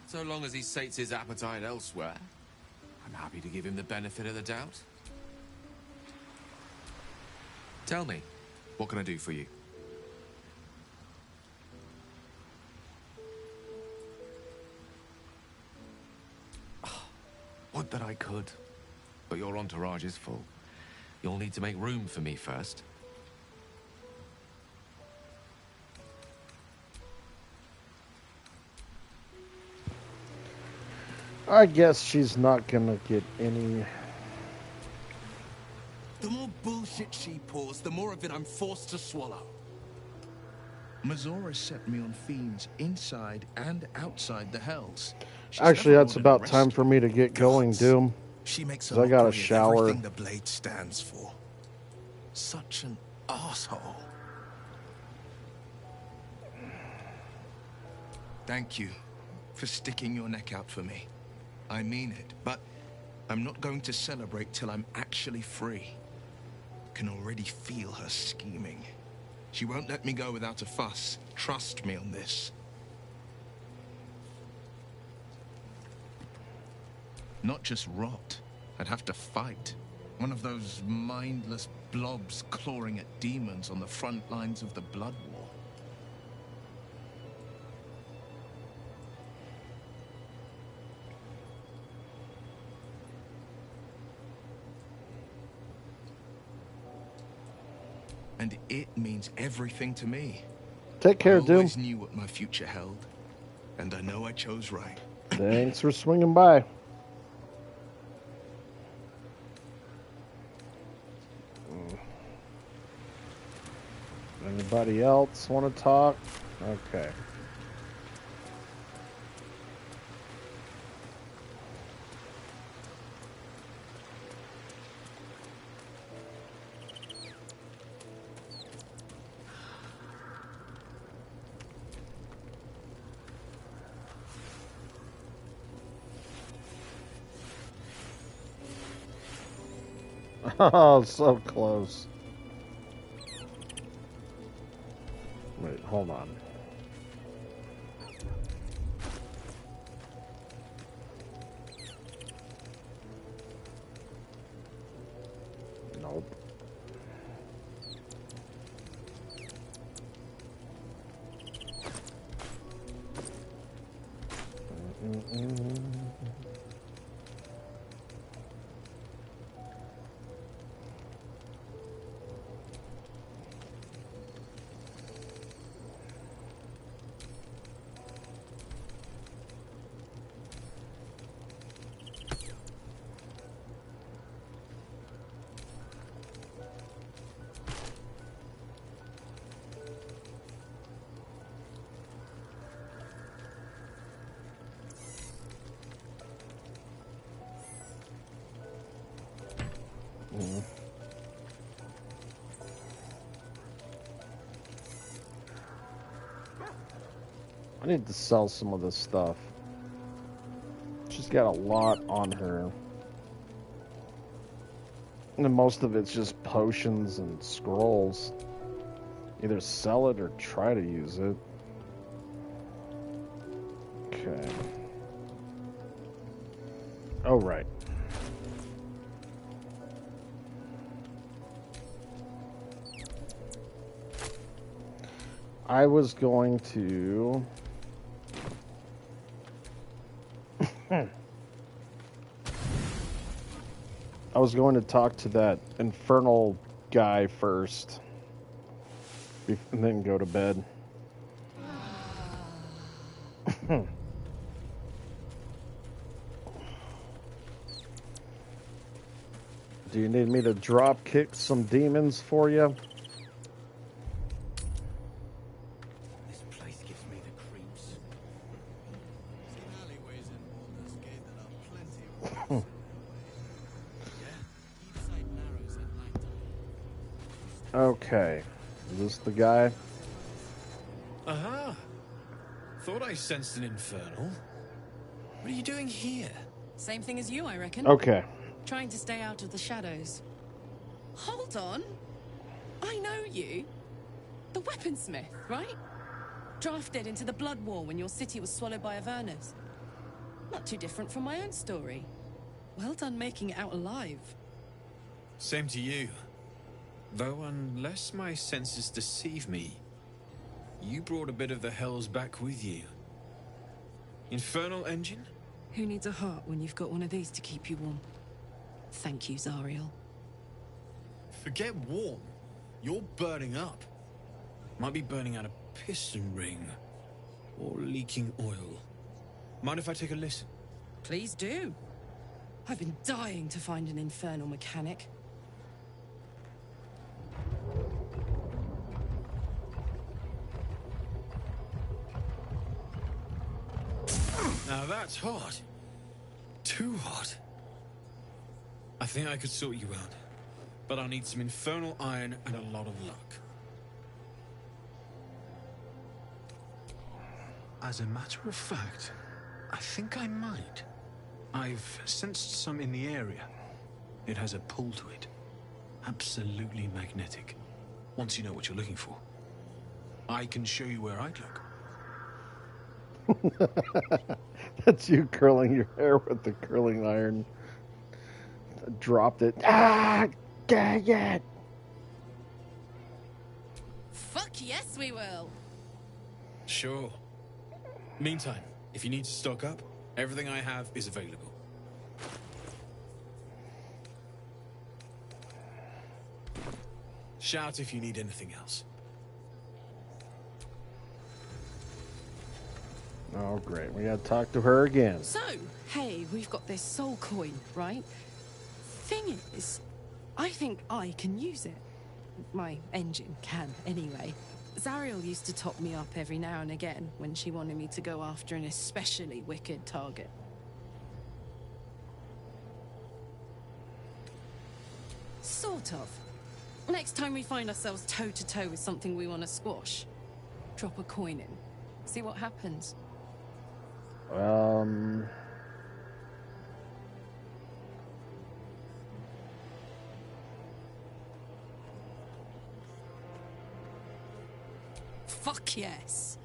So long as he sates his appetite elsewhere, I'm happy to give him the benefit of the doubt. Tell me, what can I do for you? Would that I could. But your entourage is full. You'll need to make room for me first. I guess she's not gonna get any. The more bullshit she pours, the more of it I'm forced to swallow. Mazora set me on fiends inside and outside the Hells. She's Actually, never that's ordered a about time rescue. for me to get going, Doom. She makes a 'Cause I got a mockery of shower. everything the blade stands for. Such an asshole. Thank you for sticking your neck out for me. I mean it, but I'm not going to celebrate till I'm actually free. Can already feel her scheming. She won't let me go without a fuss. Trust me on this. Not just rot. I'd have to fight. One of those mindless blobs clawing at demons on the front lines of the Blood War. And it means everything to me. Take care, I Doom. always knew what my future held, and I know I chose right. Thanks for swinging by. Anybody else want to talk? Okay. Oh, so close. Wait, hold on. Nope. I need to sell some of this stuff. She's got a lot on her. And most of it's just potions and scrolls. Either sell it or try to use it. Okay. Oh, right. I was going to... I was going to talk to that infernal guy first, and then go to bed. Do you need me to drop kick some demons for you? This place gives me the creeps. Alleyways in Baldur's Gate that are plenty of worse. Each side narrows at night. Okay. Is this the guy? Aha! Thought I sensed an infernal. What are you doing here? Same thing as you, I reckon. Okay. Trying to stay out of the shadows. Hold on. I know you. The weaponsmith, right? Drafted into the Blood War when your city was swallowed by Avernus. Not too different from my own story. Well done making it out alive. Same to you. Though unless my senses deceive me, you brought a bit of the hells back with you. Infernal engine? Who needs a heart when you've got one of these to keep you warm? Thank you, Zariel. Forget warm. You're burning up. Might be burning out a piston ring. Or leaking oil. Mind if I take a listen? Please do. I've been dying to find an infernal mechanic. Now that's hot. Too hot. I think I could sort you out. But I'll need some infernal iron and a lot of luck. As a matter of fact, I think I might. I've sensed some in the area. It has a pull to it. Absolutely magnetic. Once you know what you're looking for. I can show you where I'd look. That's you curling your hair with the curling iron. Dropped it. Ah, dang it! Fuck yes, we will. Sure. Meantime, if you need to stock up, everything I have is available. Shout if you need anything else. Oh, great. We gotta talk to her again. So, hey, we've got this soul coin, right? Thing is, I think I can use it. My engine can, anyway. Zariel used to top me up every now and again when she wanted me to go after an especially wicked target. Sort of. Next time we find ourselves toe-to-toe with something we want to squash, drop a coin in. See what happens. Fuck yes.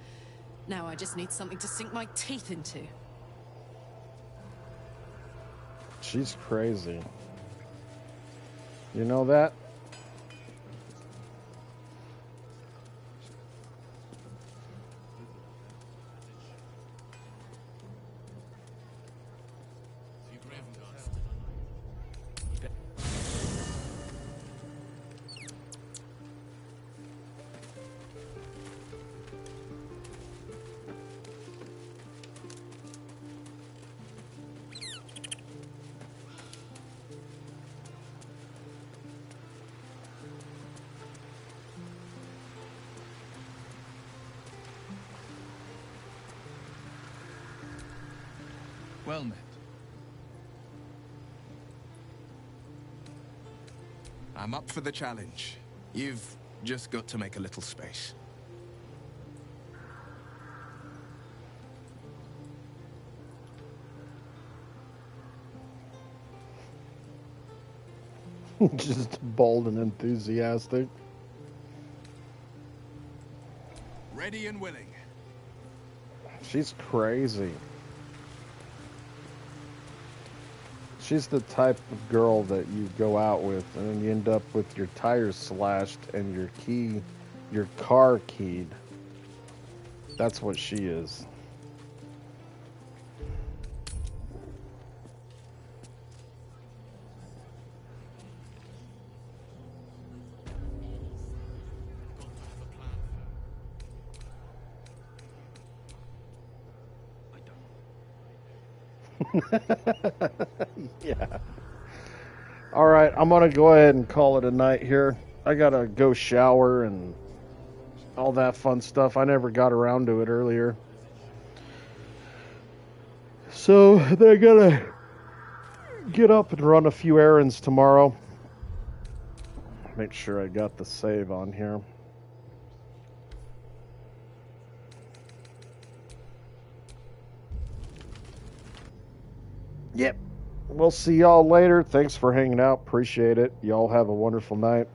Now I just need something to sink my teeth into. She's crazy. You know that? Well met. I'm up for the challenge. You've just got to make a little space. Just bold and enthusiastic. Ready and willing. She's crazy. She's the type of girl that you go out with and then you end up with your tires slashed and your car keyed. That's what she is. Yeah. All right, I'm gonna go ahead and call it a night here. I gotta go shower and all that fun stuff. I never got around to it earlier. So they're gonna get up and run a few errands tomorrow. Make sure I got the save on here. Yep. We'll see y'all later. Thanks for hanging out. Appreciate it. Y'all have a wonderful night.